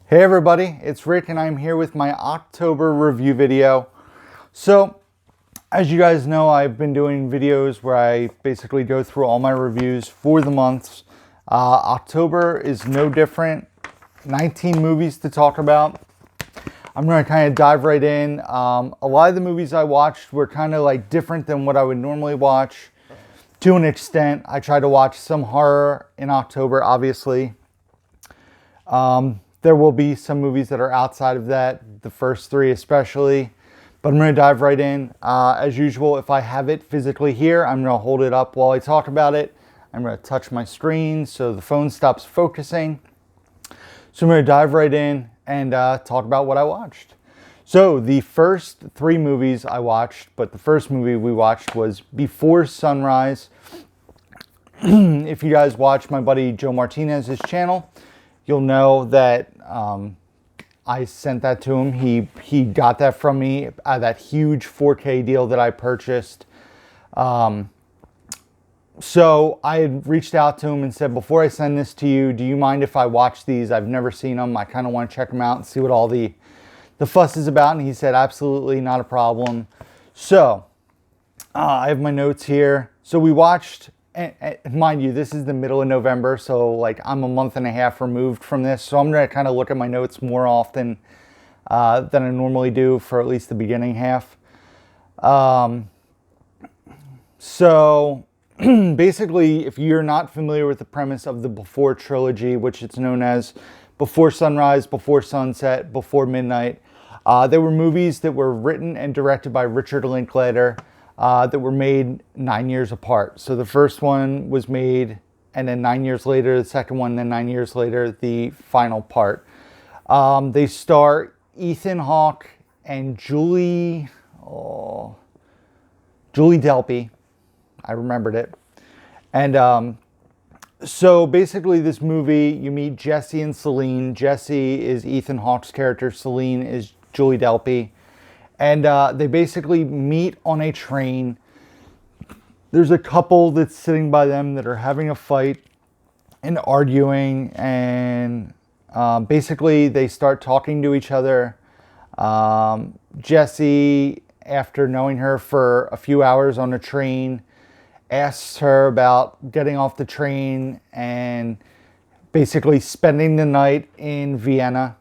Hey everybody, it's Rick and I'm here with my October review video. So, as you guys know, I've been doing videos where I basically go through all my reviews for the months. October is no different. 19 movies to talk about. I'm going to kind of dive right in. A lot of the movies I watched were kind of like different than what I would normally watch. To an extent, I try to watch some horror in October, obviously. There will be some movies that are outside of that, the first three especially, but I'm going to dive right in. As usual, if I have it physically here, I'm going to hold it up while I talk about it. I'm going to touch my screen so the phone stops focusing. So I'm going to dive right in and talk about what I watched. So the first three movies I watched, but the first movie we watched was Before Sunrise. If you guys watch my buddy Joe Martinez's channel, you'll know that I sent that to him. He got that from me, that huge 4K deal that I purchased. So I had reached out to him and said, before I send this to you, do you mind if I watch these? I've never seen them. I kind of want to check them out and see what all the fuss is about. And he said, absolutely, not a problem. So I have my notes here. So we watched, and mind you, this is the middle of November, so like I'm a month and a half removed from this. So I'm going to kind of look at my notes more often than I normally do for at least the beginning half. So basically, if you're not familiar with the premise of the Before trilogy, which it's known as Before Sunrise, Before Sunset, Before Midnight, they were movies that were written and directed by Richard Linklater. That were made 9 years apart. So the first one was made, and then 9 years later, the second one, then 9 years later, the final part. They star Ethan Hawke and Julie Delpy. I remembered it. And so basically this movie, you meet Jesse and Celine. Jesse is Ethan Hawke's character. Celine is Julie Delpy. And they basically meet on a train. There's a couple that's sitting by them that are having a fight and arguing. And basically they start talking to each other. Jesse, after knowing her for a few hours on a train, asks her about getting off the train and basically spending the night in Vienna.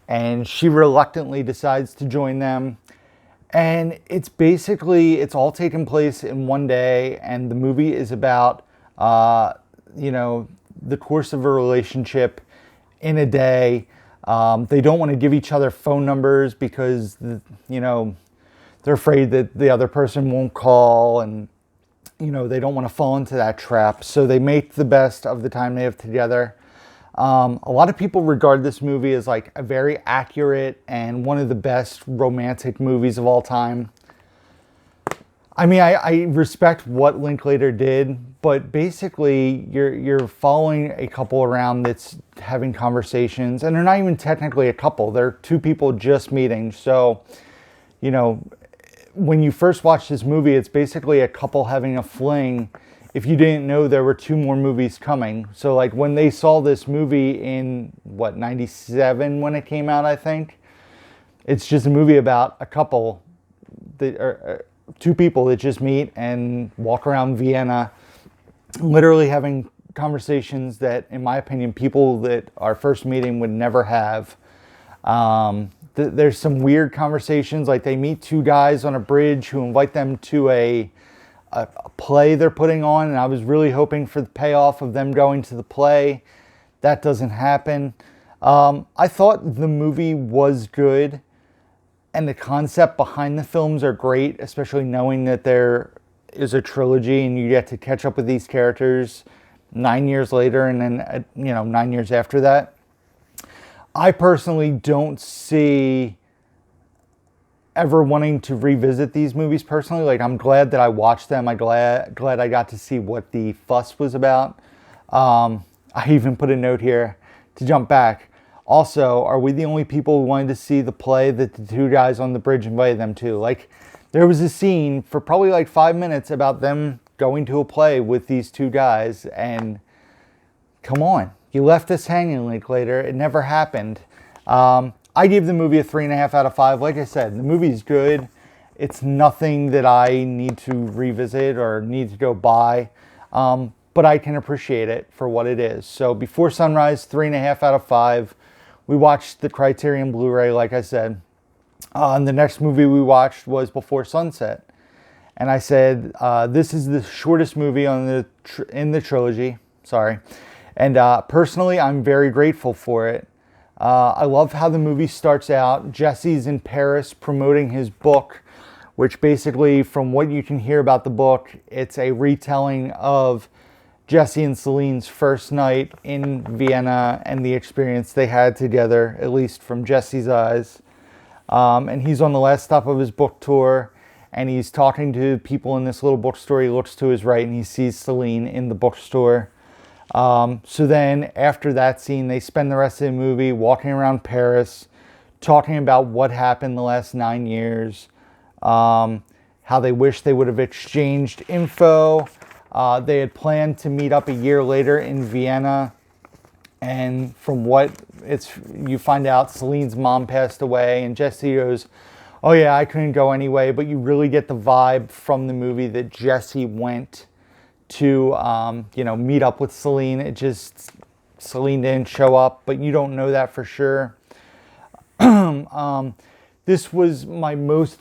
And she reluctantly decides to join them. And it's basically, it's all taken place in one day. And the movie is about, the course of a relationship in a day. They don't want to give each other phone numbers because, they're afraid that the other person won't call. And, they don't want to fall into that trap. So they make the best of the time they have together. A lot of people regard this movie as like a very accurate and one of the best romantic movies of all time. I mean, I respect what Linklater did, but basically you're following a couple around that's having conversations, and they're not even technically a couple. They're two people just meeting. So, when you first watch this movie, it's basically a couple having a fling. If you didn't know, there were two more movies coming. So like when they saw this movie in, 97 when it came out, I think. It's just a movie about a couple, two people that just meet and walk around Vienna, literally having conversations that, in my opinion, people that are first meeting would never have. There's some weird conversations, like they meet two guys on a bridge who invite them to a play they're putting on, and I was really hoping for the payoff of them going to the play. That doesn't happen. I thought the movie was good, and the concept behind the films are great, especially knowing that there is a trilogy and you get to catch up with these characters 9 years later and then 9 years after that. I personally don't see ever wanting to revisit these movies personally. Like, I'm glad that I watched them. I'm glad I got to see what the fuss was about. I even put a note here to jump back. Also, are we the only people who wanted to see the play that the two guys on the bridge invited them to? Like, there was a scene for probably like 5 minutes about them going to a play with these two guys, and come on, you left us hanging, Linklater. It never happened. I gave the movie a 3.5 out of 5. Like I said, the movie's good. It's nothing that I need to revisit or need to go buy, but I can appreciate it for what it is. So Before Sunrise, 3.5 out of 5. We watched the Criterion Blu-ray, like I said. And the next movie we watched was Before Sunset. And I said, this is the shortest movie in the trilogy. Sorry. And personally, I'm very grateful for it. I love how the movie starts out. Jesse's in Paris promoting his book, which basically, from what you can hear about the book, it's a retelling of Jesse and Celine's first night in Vienna and the experience they had together, at least from Jesse's eyes. And he's on the last stop of his book tour, and he's talking to people in this little bookstore. He looks to his right and he sees Celine in the bookstore. So then after that scene, they spend the rest of the movie walking around Paris, talking about what happened the last 9 years, how they wish they would have exchanged info. They had planned to meet up a year later in Vienna. And from what you find out, Celine's mom passed away, and Jesse goes, oh yeah, I couldn't go anyway. But you really get the vibe from the movie that Jesse went to, meet up with Celine. Celine didn't show up, but you don't know that for sure. This was my most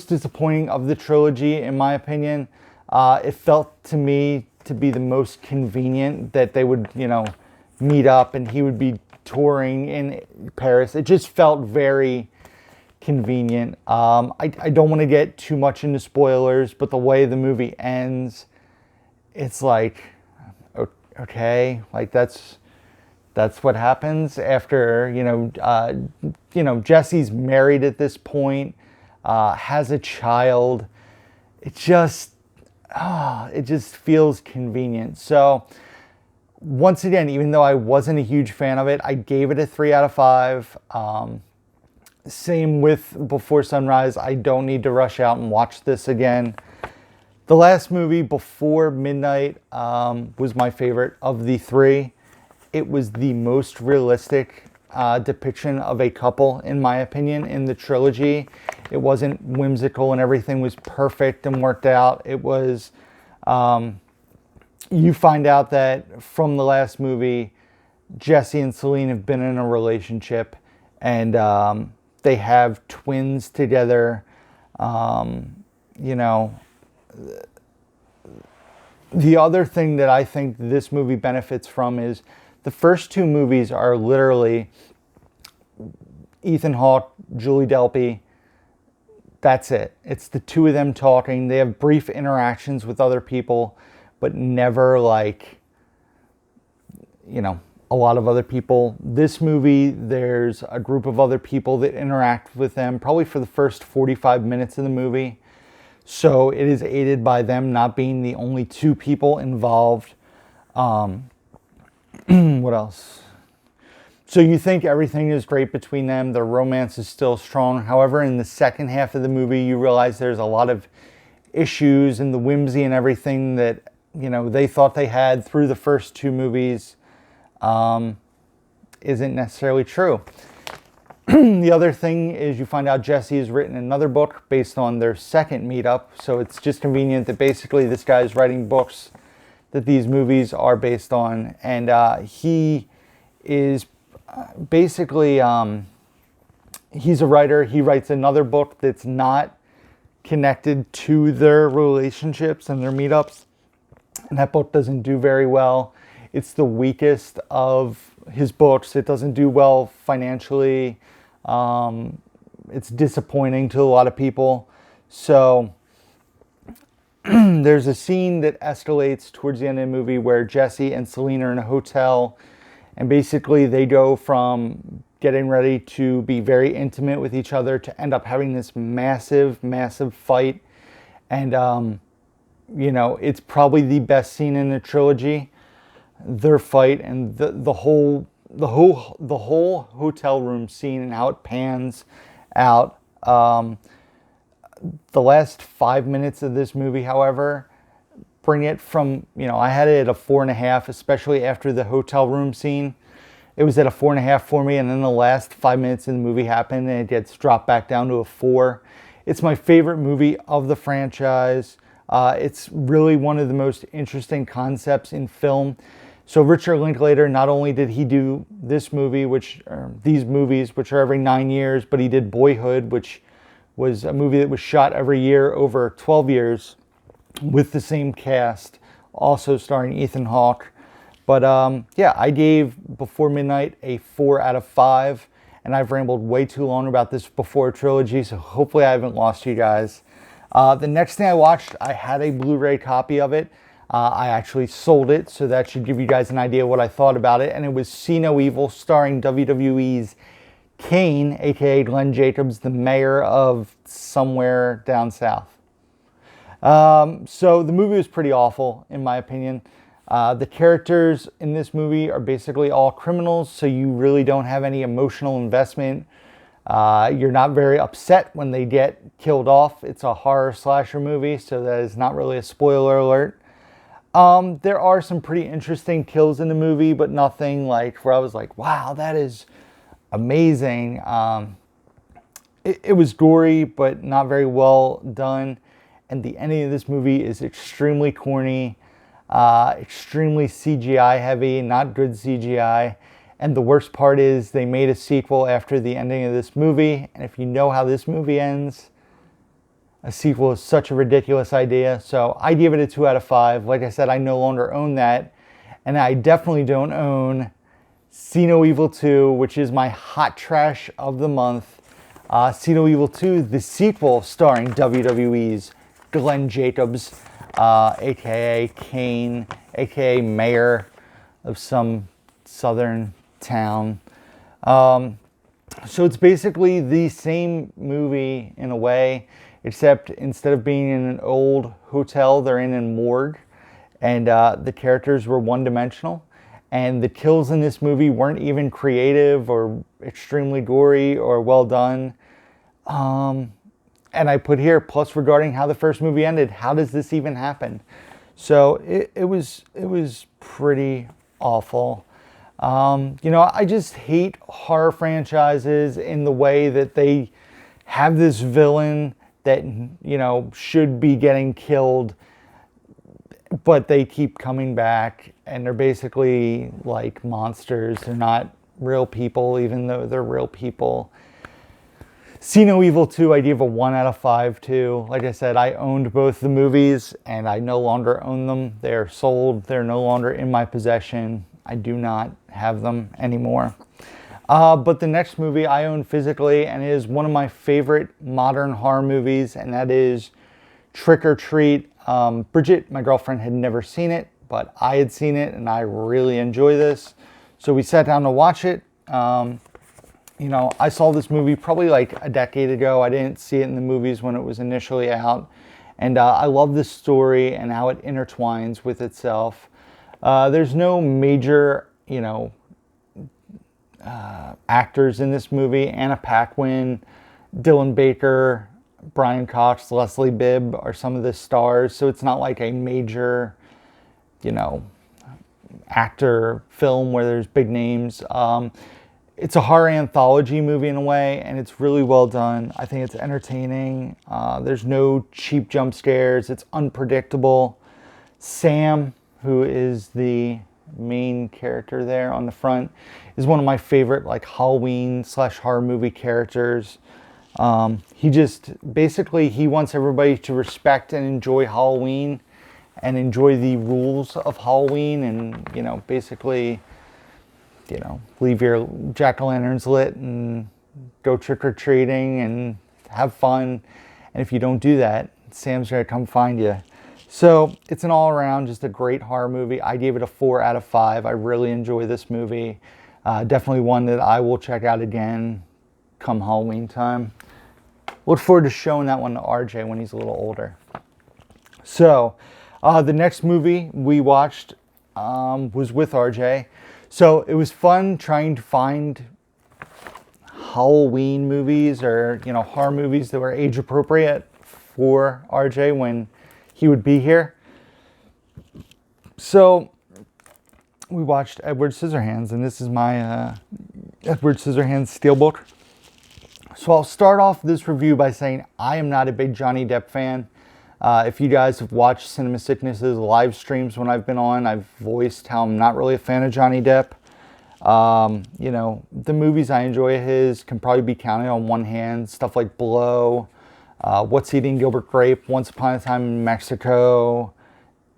disappointing of the trilogy, in my opinion. It felt to me to be the most convenient that they would, meet up and he would be touring in Paris. It just felt very convenient. I don't want to get too much into spoilers, but the way the movie ends, it's like, okay, like that's what happens after, Jesse's married at this point, has a child. It just feels convenient. So once again, even though I wasn't a huge fan of it, I gave it a 3 out of 5. Same with Before Sunrise. I don't need to rush out and watch this again. The last movie, Before Midnight, was my favorite of the three. It was the most realistic depiction of a couple, in my opinion, in the trilogy. It wasn't whimsical and everything was perfect and worked out. It was, you find out that from the last movie, Jesse and Celine have been in a relationship, and they have twins together. The other thing that I think this movie benefits from is the first two movies are literally Ethan Hawke, Julie Delpy. That's it. It's the two of them talking. They have brief interactions with other people, but never like, a lot of other people. This movie, there's a group of other people that interact with them probably for the first 45 minutes of the movie. So it is aided by them not being the only two people involved. What else? So you think everything is great between them. Their romance is still strong. However, in the second half of the movie, you realize there's a lot of issues and the whimsy and everything that, they thought they had through the first two movies isn't necessarily true. The other thing is you find out Jesse has written another book based on their second meetup. So it's just convenient that basically this guy is writing books that these movies are based on. And he is basically, he's a writer. He writes another book that's not connected to their relationships and their meetups. And that book doesn't do very well. It's the weakest of his books. It doesn't do well financially. It's disappointing to a lot of people. So there's a scene that escalates towards the end of the movie where Jesse and Celine are in a hotel, and basically they go from getting ready to be very intimate with each other to end up having this massive fight. And it's probably the best scene in the trilogy, their fight, and the whole hotel room scene and how it pans out. The last 5 minutes of this movie, however, bring it from, I had it at a 4.5, especially after the hotel room scene. it was at a 4.5 for me, and then the last 5 minutes of the movie happened and it gets dropped back down to a 4. It's my favorite movie of the franchise. It's really one of the most interesting concepts in film. So Richard Linklater, not only did he do this movie, these movies, which are every 9 years, but he did Boyhood, which was a movie that was shot every year over 12 years with the same cast, also starring Ethan Hawke. But yeah, I gave Before Midnight a 4 out of 5, and I've rambled way too long about this Before trilogy, so hopefully I haven't lost you guys. The next thing I watched, I had a Blu-ray copy of it. I actually sold it, so that should give you guys an idea what I thought about it. And it was See No Evil, starring WWE's Kane, aka Glenn Jacobs, the mayor of somewhere down south. So the movie was pretty awful, in my opinion. The characters in this movie are basically all criminals, so you really don't have any emotional investment. You're not very upset when they get killed off. It's a horror slasher movie, so that is not really a spoiler alert. There are some pretty interesting kills in the movie, but nothing like where I was like, wow, that is amazing. It was gory, but not very well done. And the ending of this movie is extremely corny, extremely CGI heavy, not good CGI. And the worst part is they made a sequel after the ending of this movie. And if you know how this movie ends, a sequel is such a ridiculous idea. So I give it a 2 out of 5. Like I said, I no longer own that. And I definitely don't own See No Evil 2, which is my hot trash of the month. See No Evil 2, the sequel starring WWE's Glenn Jacobs, aka Kane, aka mayor of some southern town. So it's basically the same movie in a way, except instead of being in an old hotel, they're in a morgue, and the characters were one-dimensional, and the kills in this movie weren't even creative or extremely gory or well done. And I put here, plus regarding how the first movie ended, how does this even happen? So it was pretty awful. You know, I just hate horror franchises in the way that they have this villain that, you know, should be getting killed, but they keep coming back, and they're basically like monsters. They're not real people, even though they're real people. See No Evil 2, I gave a 1 out of 5 to. Like I said, I owned both the movies, and I no longer own them. They're sold. They're no longer in my possession. I do not have them anymore. But the next movie I own physically, and it is one of my favorite modern horror movies, and that is Trick or Treat. Bridget, my girlfriend, had never seen it, but I had seen it, and I really enjoy this. So we sat down to watch it. You know, I saw this movie probably like a decade ago. I didn't see it in the movies when it was initially out. And I love this story and how it intertwines with itself. There's no major, you know, actors in this movie. Anna Paquin, Dylan Baker, Brian Cox, Leslie Bibb are some of the stars. So it's not like a major, you know, actor film where there's big names. It's a horror anthology movie in a way, and it's really well done. I think it's entertaining. There's no cheap jump scares. It's unpredictable. Sam, who is the main character there on the front, is one of my favorite like Halloween / horror movie characters. He just basically he wants everybody to respect and enjoy Halloween and enjoy the rules of Halloween, and you know, basically, you know, leave your jack-o'-lanterns lit and go trick-or-treating and have fun. And if you don't do that, Sam's gonna come find you. So it's an all-around just a great horror movie. I gave it a 4 out of 5. I really enjoy this movie. Definitely one that I will check out again come Halloween time. Look forward to showing that one to RJ when he's a little older. So the next movie we watched was with RJ. So it was fun trying to find Halloween movies or, you know, horror movies that were age appropriate for RJ when he would be here. So we watched Edward Scissorhands, and this is my Edward Scissorhands Steelbook. So I'll start off this review by saying I am not a big Johnny Depp fan. If you guys have watched Cinema Sickness's live streams when I've been on, I've voiced how I'm not really a fan of Johnny Depp. You know, the movies I enjoy of his can probably be counted on one hand. Stuff like Blow, What's Eating Gilbert Grape, Once Upon a Time in Mexico,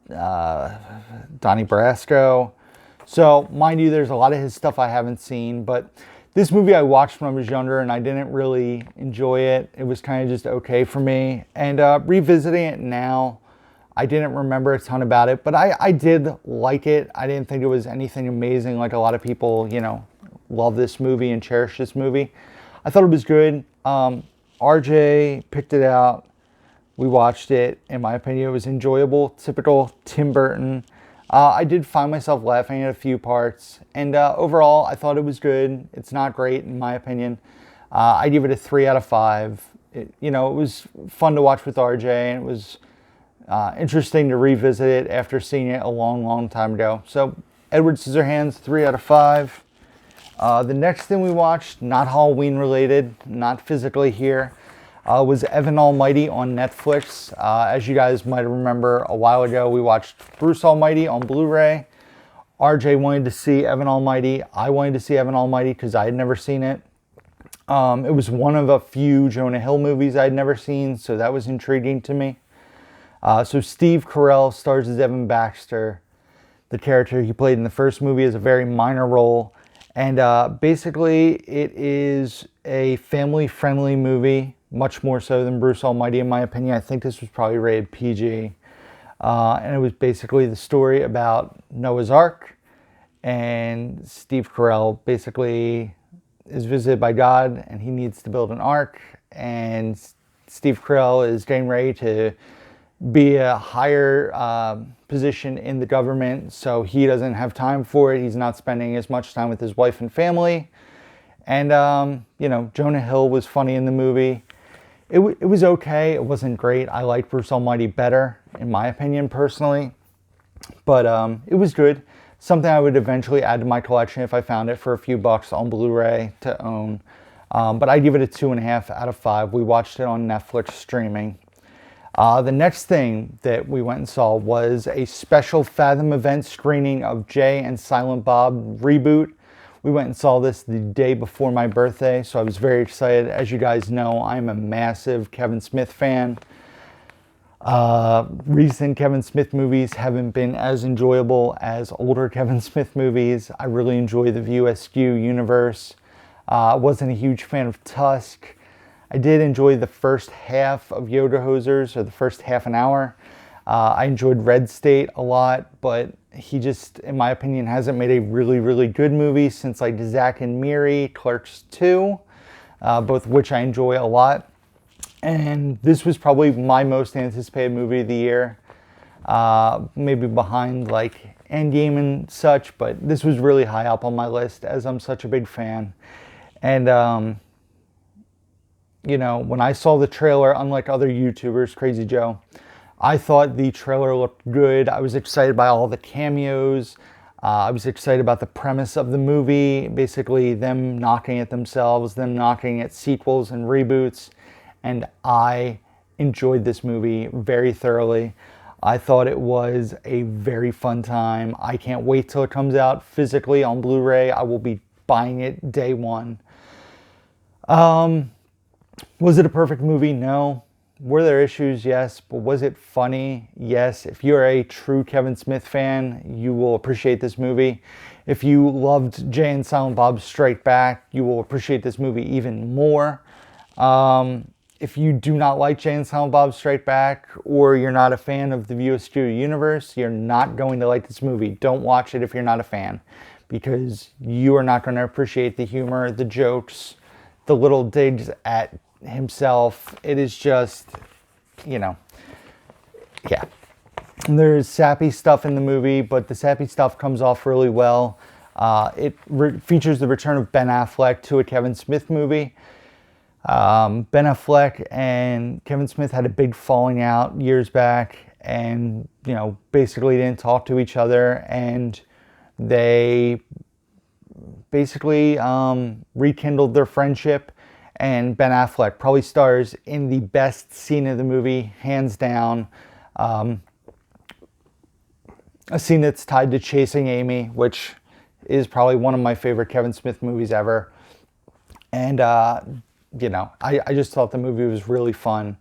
Donnie Brasco. So, mind you, there's a lot of his stuff I haven't seen, but this movie I watched when I was younger and I didn't really enjoy it. It was kind of just okay for me. And revisiting it now, I didn't remember a ton about it, but I did like it. I didn't think it was anything amazing like a lot of people, you know, love this movie and cherish this movie. I thought it was good. RJ picked it out. We watched it. In my opinion, it was enjoyable. Typical Tim Burton. I did find myself laughing at a few parts. And overall, I thought it was good. It's not great, in my opinion. I give it a 3 out of 5. You know, it was fun to watch with RJ, and it was interesting to revisit it after seeing it a long, long time ago. So, Edward Scissorhands, 3 out of 5. The next thing we watched, not Halloween related, not physically here, was Evan Almighty on Netflix. As you guys might remember, a while ago we watched Bruce Almighty on Blu-ray. RJ wanted to see Evan Almighty. I wanted to see Evan Almighty because I had never seen it. It was one of a few Jonah Hill movies I had never seen, so that was intriguing to me. So Steve Carell stars as Evan Baxter. The character he played in the first movie is a very minor role. And basically, it is a family-friendly movie, much more so than Bruce Almighty, in my opinion. I think this was probably rated PG. And it was basically the story about Noah's Ark. And Steve Carell basically is visited by God, and he needs to build an ark. And Steve Carell is getting ready to be a higher position in the government, so he doesn't have time for it. He's not spending as much time with his wife and family. And you know, Jonah Hill was funny in the movie. It was okay. It wasn't great. I like Bruce Almighty better, in my opinion, personally. But it was good. Something I would eventually add to my collection if I found it for a few bucks on Blu-ray to own. But I give it a 2.5 out of 5. We watched it on Netflix streaming. The next thing that we went and saw was a special Fathom event screening of Jay and Silent Bob Reboot. We went and saw this the day before my birthday, so I was very excited. As you guys know, I'm a massive Kevin Smith fan. Recent Kevin Smith movies haven't been as enjoyable as older Kevin Smith movies. I really enjoy the View Askew universe. I wasn't a huge fan of Tusk. I did enjoy the first half of Yoga Hosers, or the first half an hour. I enjoyed Red State a lot, but he just, in my opinion, hasn't made a really, really good movie since like Zack and Miri, Clerks 2, both of which I enjoy a lot. And this was probably my most anticipated movie of the year. Maybe behind like Endgame and such, but this was really high up on my list as I'm such a big fan. And you know, when I saw the trailer, unlike other YouTubers, Crazy Joe, I thought the trailer looked good. I was excited by all the cameos. I was excited about the premise of the movie, basically them knocking at themselves, them knocking at sequels and reboots. And I enjoyed this movie very thoroughly. I thought it was a very fun time. I can't wait till it comes out physically on Blu-ray. I will be buying it day one. Was it a perfect movie? No. Were there issues? Yes. But was it funny? Yes. If you're a true Kevin Smith fan, you will appreciate this movie. If you loved Jay and Silent Bob Strike Back, you will appreciate this movie even more. If you do not like Jay and Silent Bob Strike Back, or you're not a fan of the View Askew universe, you're not going to like this movie. Don't watch it if you're not a fan, because you are not going to appreciate the humor, the jokes, the little digs at himself. It is just, you know, yeah. There's sappy stuff in the movie, but the sappy stuff comes off really well. It features the return of Ben Affleck to a Kevin Smith movie. Ben Affleck and Kevin Smith had a big falling out years back, and, you know, basically didn't talk to each other. And They basically rekindled their friendship, and Ben Affleck probably stars in the best scene of the movie, hands down. A scene that's tied to Chasing Amy, which is probably one of my favorite Kevin Smith movies ever. And, you know, I just thought the movie was really fun.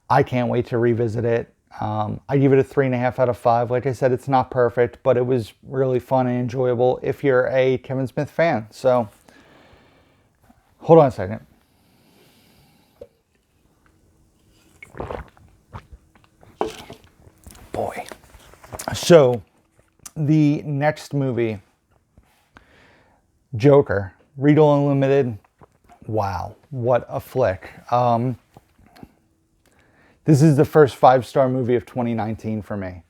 I can't wait to revisit it. I give it a 3.5 out of 5. Like I said, it's not perfect, but it was really fun and enjoyable if you're a Kevin Smith fan. So, hold on a second. Boy. So, the next movie, Joker, Regal Unlimited. Wow, what a flick. This is the first 5-star movie of 2019 for me.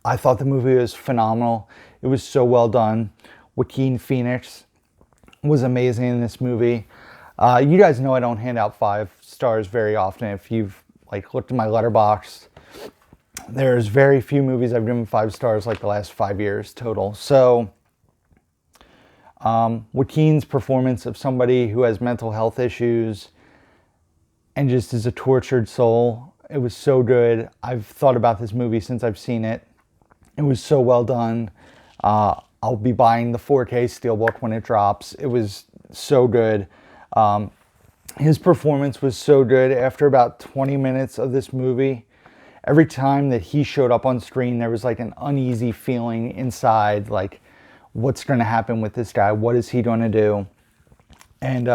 I thought the movie was phenomenal. It was so well done. Joaquin Phoenix was amazing in this movie. You guys know I don't hand out 5 stars very often. If you've looked at my letterbox, there's very few movies I've given 5 stars like the last 5 years total. So Joaquin's performance of somebody who has mental health issues and just is a tortured soul, it was so good. I've thought about this movie since I've seen it. It was so well done. I'll be buying the 4K Steelbook when it drops. It was so good. His performance was so good. After about 20 minutes of this movie, every time that he showed up on screen, there was like an uneasy feeling inside, like, what's going to happen with this guy? What is he going to do? And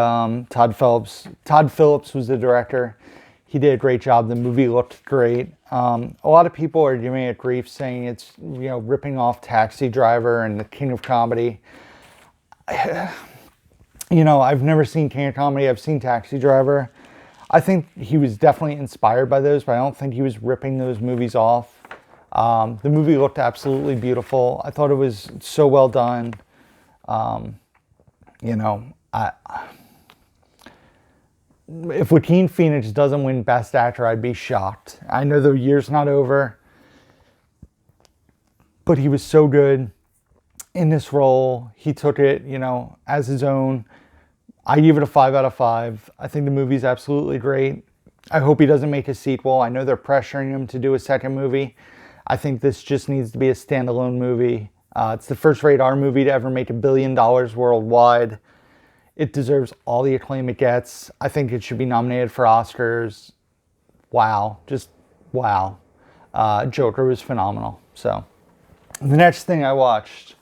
Todd Phillips was the director. He did a great job. The movie looked great. A lot of people are giving it grief, saying it's, you know, ripping off Taxi Driver and the King of Comedy. You know, I've never seen King of Comedy. I've seen Taxi Driver. I think he was definitely inspired by those, but I don't think he was ripping those movies off. The movie looked absolutely beautiful. I thought it was so well done. You know, if Joaquin Phoenix doesn't win Best Actor, I'd be shocked. I know the year's not over, but he was so good in this role. He took it, you know, as his own. I give it a 5 out of 5. I think the movie's absolutely great. I hope he doesn't make a sequel. I know they're pressuring him to do a second movie. I think this just needs to be a standalone movie. It's the first rated R movie to ever make $1 billion worldwide. It deserves all the acclaim it gets. I think it should be nominated for Oscars. Wow, just wow. Joker was phenomenal. So, the next thing I watched,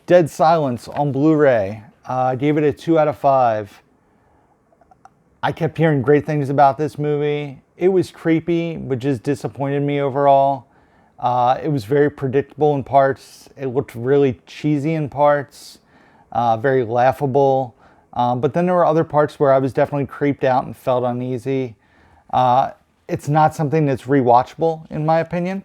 Dead Silence on Blu-ray. I gave it a 2 out of 5. I kept hearing great things about this movie. It was creepy, but just disappointed me overall. It was very predictable in parts. It looked really cheesy in parts, very laughable. But then there were other parts where I was definitely creeped out and felt uneasy. It's not something that's rewatchable, in my opinion.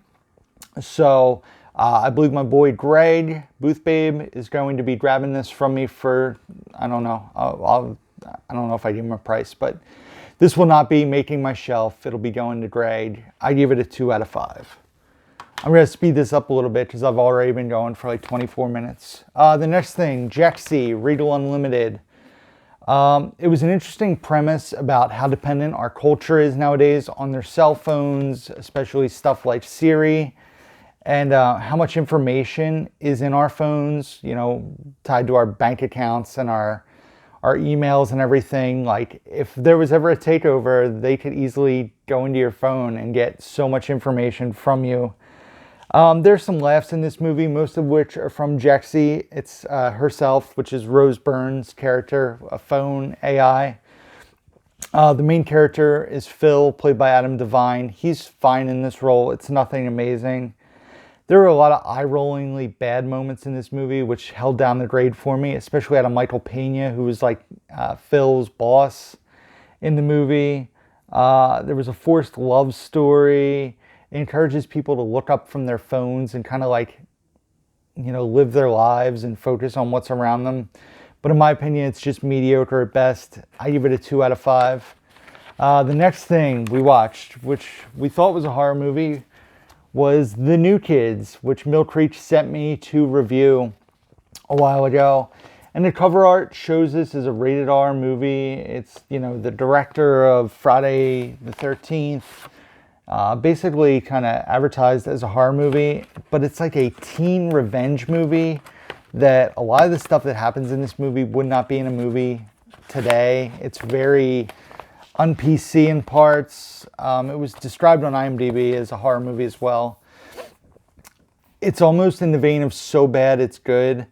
So I believe my boy Greg, Booth Babe, is going to be grabbing this from me for, I don't know, I don't know if I give him a price, but this will not be making my shelf. It'll be going to Greg. I give it a 2 out of 5. I'm going to speed this up a little bit because I've already been going for like 24 minutes. The next thing, Jexy, Regal Unlimited. It was an interesting premise about how dependent our culture is nowadays on their cell phones, especially stuff like Siri, and how much information is in our phones, you know, tied to our bank accounts and our emails and everything. Like, if there was ever a takeover, they could easily go into your phone and get so much information from you. There's some laughs in this movie, most of which are from Jexy. It's herself, which is Rose Byrne's character, a phone AI. The main character is Phil, played by Adam Devine. He's fine in this role. It's nothing amazing. There were a lot of eye-rollingly bad moments in this movie, which held down the grade for me, especially out of Michael Pena, who was like Phil's boss in the movie. There was a forced love story. It encourages people to look up from their phones and kind of like, you know, live their lives and focus on what's around them. But in my opinion, it's just mediocre at best. I give it a 2 out of 5. The next thing we watched, which we thought was a horror movie, was The New Kids, which Mill Creek sent me to review a while ago. And the cover art shows this as a rated R movie. It's, you know, the director of Friday the 13th, basically kind of advertised as a horror movie, but it's like a teen revenge movie that a lot of the stuff that happens in this movie would not be in a movie today. It's very un-PC in parts. It was described on IMDb as a horror movie as well. It's almost in the vein of So Bad It's Good.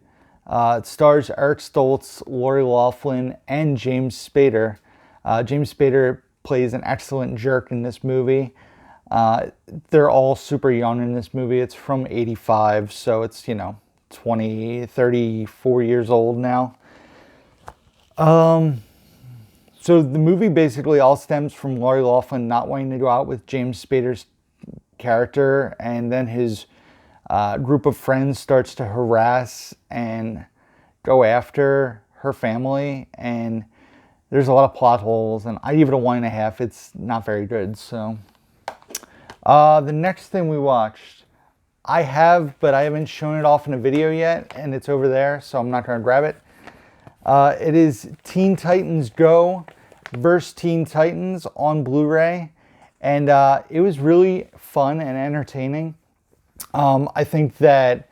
It stars Eric Stoltz, Lori Loughlin, and James Spader. James Spader plays an excellent jerk in this movie. They're all super young in this movie. It's from 85, so it's, you know, 34 years old now. So the movie basically all stems from Lori Loughlin not wanting to go out with James Spader's character, and then his group of friends starts to harass and go after her family, and there's a lot of plot holes, and I give it a 1.5. It's not very good. So the next thing we watched, I have, but I haven't shown it off in a video yet, and it's over there, so I'm not going to grab it. It is Teen Titans Go vs. Teen Titans on Blu-ray, and it was really fun and entertaining. I think that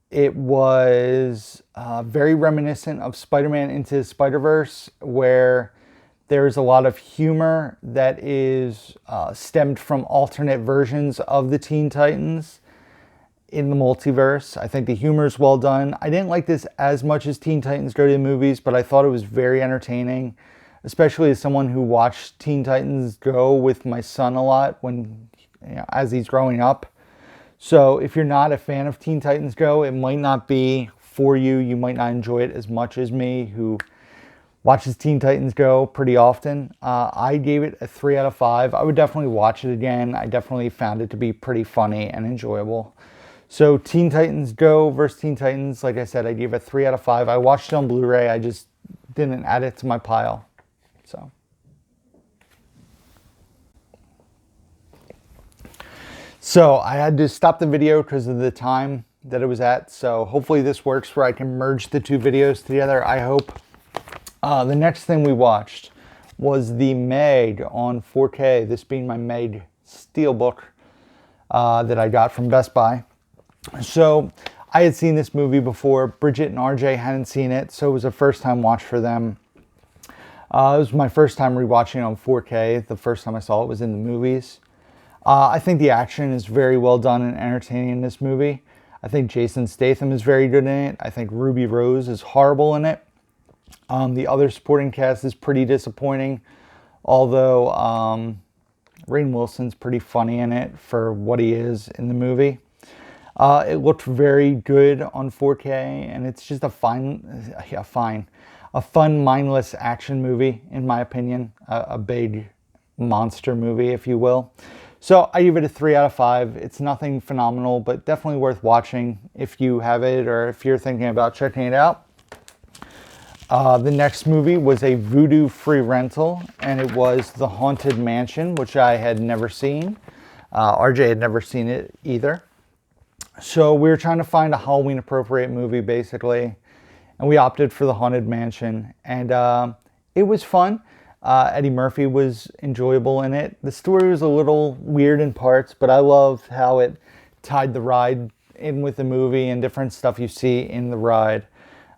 it was very reminiscent of Spider-Man Into the Spider-Verse, where there's a lot of humor that is stemmed from alternate versions of the Teen Titans in the multiverse. I think the humor is well done. I didn't like this as much as Teen Titans Go to the movies, but I thought it was very entertaining, especially as someone who watched Teen Titans Go with my son a lot when, you know, as he's growing up. So if you're not a fan of Teen Titans Go, it might not be for you. You might not enjoy it as much as me, who watches Teen Titans Go pretty often. I gave it a 3 out of 5. I would definitely watch it again. I definitely found it to be pretty funny and enjoyable. So Teen Titans Go vs. Teen Titans, like I said, I gave it a 3 out of 5. I watched it on Blu-ray. I just didn't add it to my pile. So I had to stop the video because of the time that it was at. So hopefully this works where I can merge the two videos together, I hope. The next thing we watched was The Meg on 4K, this being my Meg Steelbook that I got from Best Buy. So I had seen this movie before. Bridget and RJ hadn't seen it, so it was a first time watch for them. It was my first time rewatching it on 4K. The first time I saw it was in the movies. I think the action is very well done and entertaining in this movie. I think Jason Statham is very good in it. I think Ruby Rose is horrible in it. The other supporting cast is pretty disappointing, although Rainn Wilson's pretty funny in it for what he is in the movie. It looked very good on 4K, and it's just a fun, mindless action movie, in my opinion. A big monster movie, if you will. So I give it a 3 out of 5. It's nothing phenomenal, but definitely worth watching if you have it or if you're thinking about checking it out. The next movie was a Vudu free rental, and it was The Haunted Mansion, which I had never seen. RJ had never seen it either. So we were trying to find a Halloween appropriate movie, basically, and we opted for The Haunted Mansion, and it was fun. Eddie Murphy was enjoyable in it. The story was a little weird in parts, but I loved how it tied the ride in with the movie and different stuff you see in the ride.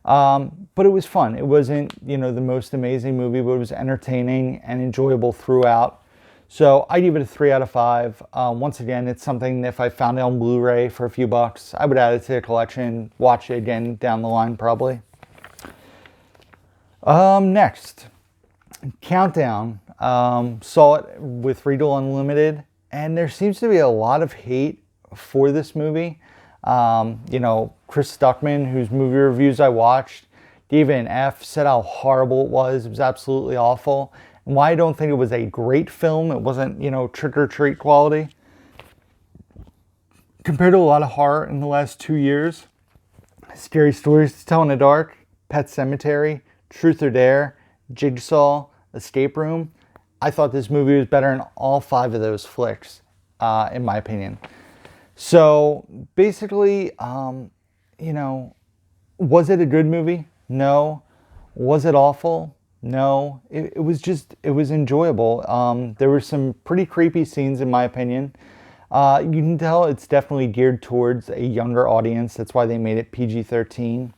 But it was fun. It wasn't, you know, the most amazing movie, but it was entertaining and enjoyable throughout. So I give it a 3 out of 5. Once again, it's something that if I found it on Blu-ray for a few bucks, I would add it to the collection, watch it again down the line probably. Next. Countdown. Saw it with Regal Unlimited, and there seems to be a lot of hate for this movie. You know, Chris Stuckman, whose movie reviews I watched, gave it an F, said how horrible it was. It was absolutely awful. And why I don't think it was a great film, it wasn't, you know, Trick or Treat quality. Compared to a lot of horror in the last 2 years, Scary Stories to Tell in the Dark, Pet Sematary, Truth or Dare, Jigsaw, Escape Room, I thought this movie was better in all 5 of those flicks, in my opinion. So basically, you know, was it a good movie? No. Was it awful? No. It was just, it was enjoyable. There were some pretty creepy scenes, in my opinion. You can tell it's definitely geared towards a younger audience. That's why they made it PG-13.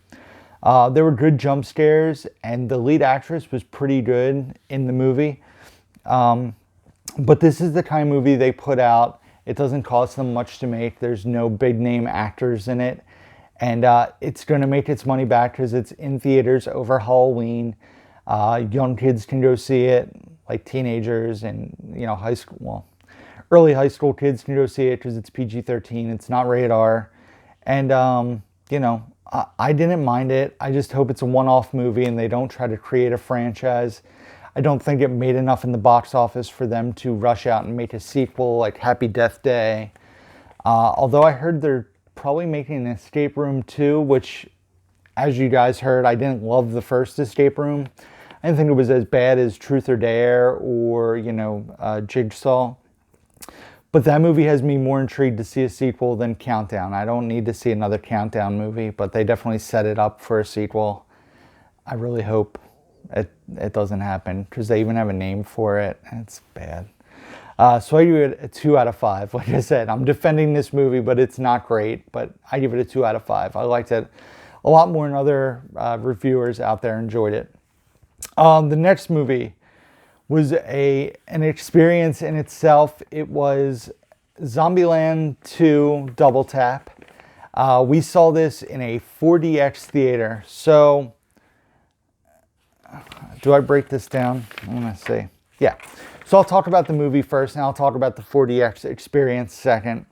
There were good jump scares, and the lead actress was pretty good in the movie. But this is the kind of movie they put out. It doesn't cost them much to make. There's no big name actors in it. And it's going to make its money back because it's in theaters over Halloween. Young kids can go see it, like teenagers and, high school, well, early high school kids can go see it because it's PG-13. It's not rated R. And, I didn't mind it. I just hope it's a one-off movie and they don't try to create a franchise. I don't think it made enough in the box office for them to rush out and make a sequel like Happy Death Day. Although I heard they're probably making an Escape Room 2, which, as you guys heard, I didn't love the first Escape Room. I didn't think it was as bad as Truth or Dare or, Jigsaw. But that movie has me more intrigued to see a sequel than Countdown. I don't need to see another Countdown movie, but they definitely set it up for a sequel. I really hope it doesn't happen because they even have a name for it. It's bad. So I give it a 2 out of 5. Like I said, I'm defending this movie, but it's not great. But I give it a 2 out of 5. I liked it a lot more than other reviewers out there enjoyed it. The next movie was an experience in itself. It was Zombieland 2 Double Tap. We saw this in a 4DX theater. So, do I break this down? I'm going to see. Yeah. So I'll talk about the movie first, and I'll talk about the 4DX experience second.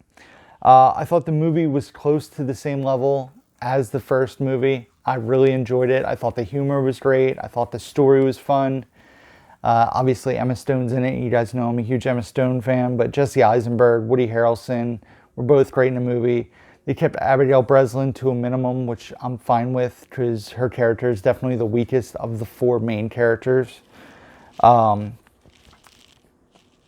I thought the movie was close to the same level as the first movie. I really enjoyed it. I thought the humor was great. I thought the story was fun. Obviously, Emma Stone's in it. You guys know I'm a huge Emma Stone fan, but Jesse Eisenberg, Woody Harrelson were both great in the movie. They kept Abigail Breslin to a minimum, which I'm fine with because her character is definitely the weakest of the 4 main characters.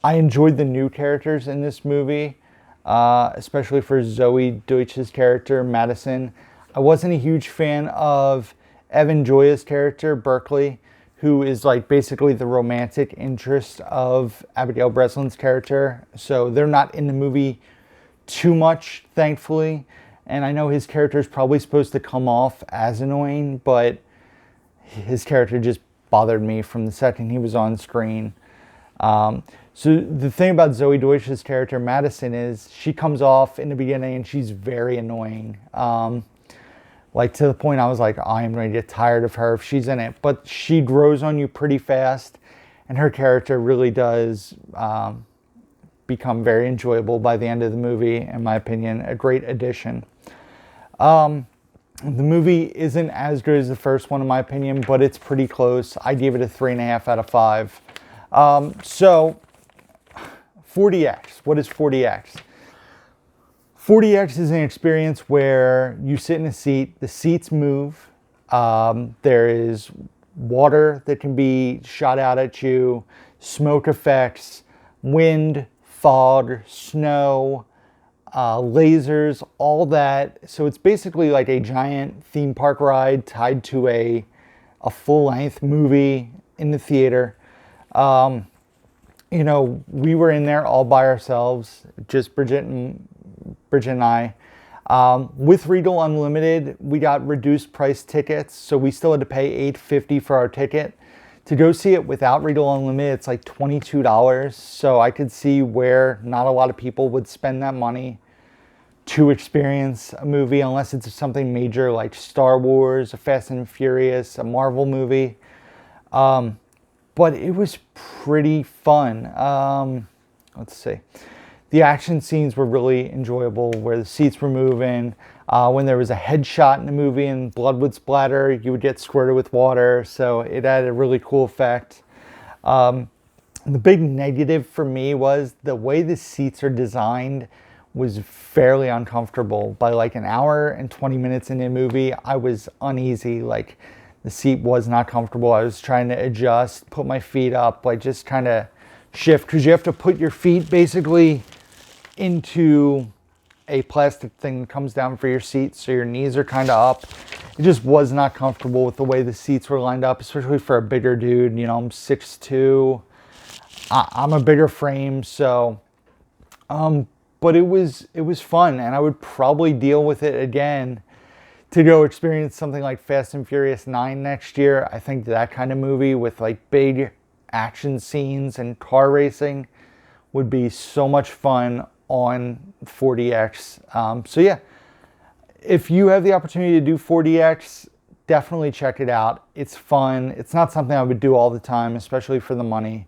I enjoyed the new characters in this movie, especially for Zoe Deutsch's character, Madison. I wasn't a huge fan of Evan Joya's character, Berkeley, who is like basically the romantic interest of Abigail Breslin's character. So they're not in the movie too much, thankfully. And I know his character is probably supposed to come off as annoying, but his character just bothered me from the second he was on screen. So the thing about Zoe Deutsch's character, Madison, is she comes off in the beginning and she's very annoying. Like to the point I was like, I am going to get tired of her if she's in it. But she grows on you pretty fast, and her character really does become very enjoyable by the end of the movie, in my opinion. A great addition. The movie isn't as good as the first one, in my opinion, but it's pretty close. I gave it a 3.5 out of 5. So, 4DX. What is 4DX? 4DX is an experience where you sit in a seat, the seats move, there is water that can be shot out at you, smoke effects, wind, fog, snow, lasers, all that. So it's basically like a giant theme park ride tied to a full-length movie in the theater. We were in there all by ourselves, just Bridget and I. With Regal Unlimited, we got reduced price tickets, so we still had to pay $8.50 for our ticket. To go see it without Regal Unlimited, it's like $22. So I could see where not a lot of people would spend that money to experience a movie, unless it's something major like Star Wars, a Fast and Furious, a Marvel movie. But it was pretty fun. Let's see. The action scenes were really enjoyable, where the seats were moving. When there was a headshot in the movie and blood would splatter, you would get squirted with water. So it had a really cool effect. The big negative for me was the way the seats are designed was fairly uncomfortable. By like an hour and 20 minutes in the movie, I was uneasy. Like the seat was not comfortable. I was trying to adjust, put my feet up, like just kind of shift, because you have to put your feet basically into a plastic thing that comes down for your seat, so your knees are kind of up. It just was not comfortable with the way the seats were lined up, especially for a bigger dude. You know, I'm 6'2". I'm a bigger frame, so but it was fun, and I would probably deal with it again to go experience something like Fast and Furious 9 next year. I think that kind of movie with like big action scenes and car racing would be so much fun on 4DX. So yeah, if you have the opportunity to do 4DX, definitely check it out. It's fun. It's not something I would do all the time, especially for the money.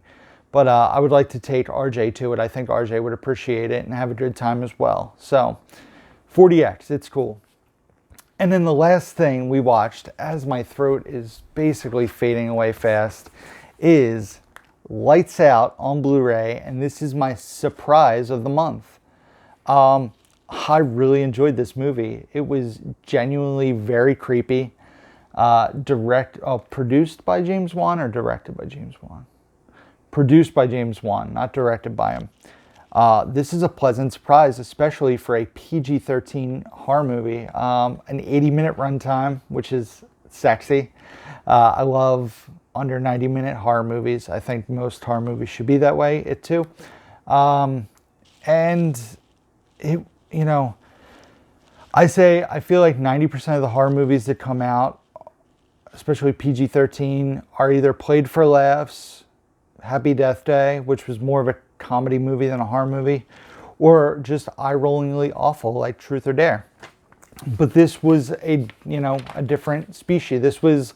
But I would like to take RJ to it. I think RJ would appreciate it and have a good time as well. So 4DX, it's cool. And then the last thing we watched, as my throat is basically fading away fast, is Lights Out on Blu-ray. And this is my surprise of the month. I really enjoyed this movie. It was genuinely very creepy. Produced by James Wan or directed by James Wan? Produced by James Wan, not directed by him. This is a pleasant surprise, especially for a PG-13 horror movie. An 80-minute runtime, which is sexy. I love under 90-minute horror movies. I think most horror movies should be that way. It too. And it, you know, I feel like 90% of the horror movies that come out, especially PG-13, are either played for laughs, Happy Death Day, which was more of a comedy movie than a horror movie, or just eye-rollingly awful like Truth or Dare. But this was a different species. This was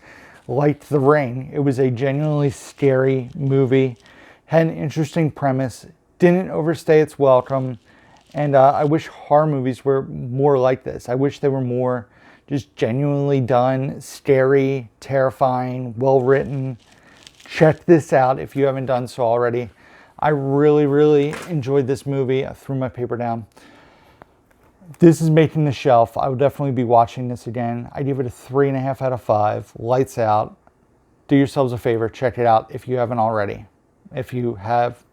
like The Ring. It was a genuinely scary movie, had an interesting premise, didn't overstay its welcome, and I wish horror movies were more like this. I wish they were more just genuinely done, scary, terrifying, well-written. Check this out if you haven't done so already. I really, really enjoyed this movie. I threw my paper down. This is making the shelf. I would definitely be watching this again. I give it a 3.5 out of 5. Lights out. Do yourselves a favor. Check it out if you haven't already. If you have,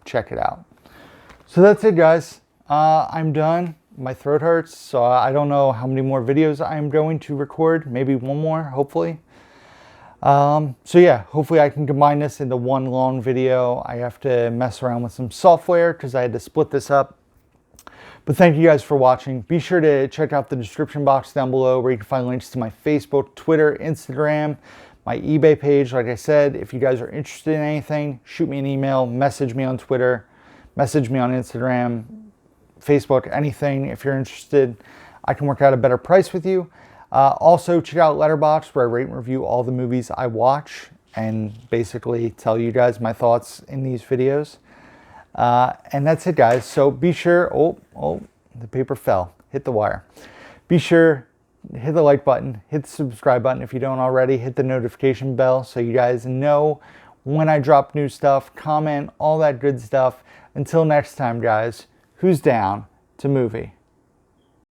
check it out. So that's it, guys. I'm done. My throat hurts, so I don't know how many more videos I'm going to record. Maybe one more, hopefully. So yeah, hopefully I can combine this into one long video. I have to mess around with some software because I had to split this up. But thank you guys for watching. Be sure to check out the description box down below where you can find links to my Facebook, Twitter, Instagram, my eBay page. Like I said, if you guys are interested in anything, shoot me an email, message me on Twitter, message me on Instagram, Facebook, anything. If you're interested, I can work out a better price with you. Also, check out Letterboxd, where I rate and review all the movies I watch and basically tell you guys my thoughts in these videos. And that's it, guys. So be sure, the paper fell, hit the wire. Be sure, hit the like button, hit the subscribe button if you don't already, hit the notification bell so you guys know when I drop new stuff, comment, all that good stuff. Until next time, guys, who's down to movie?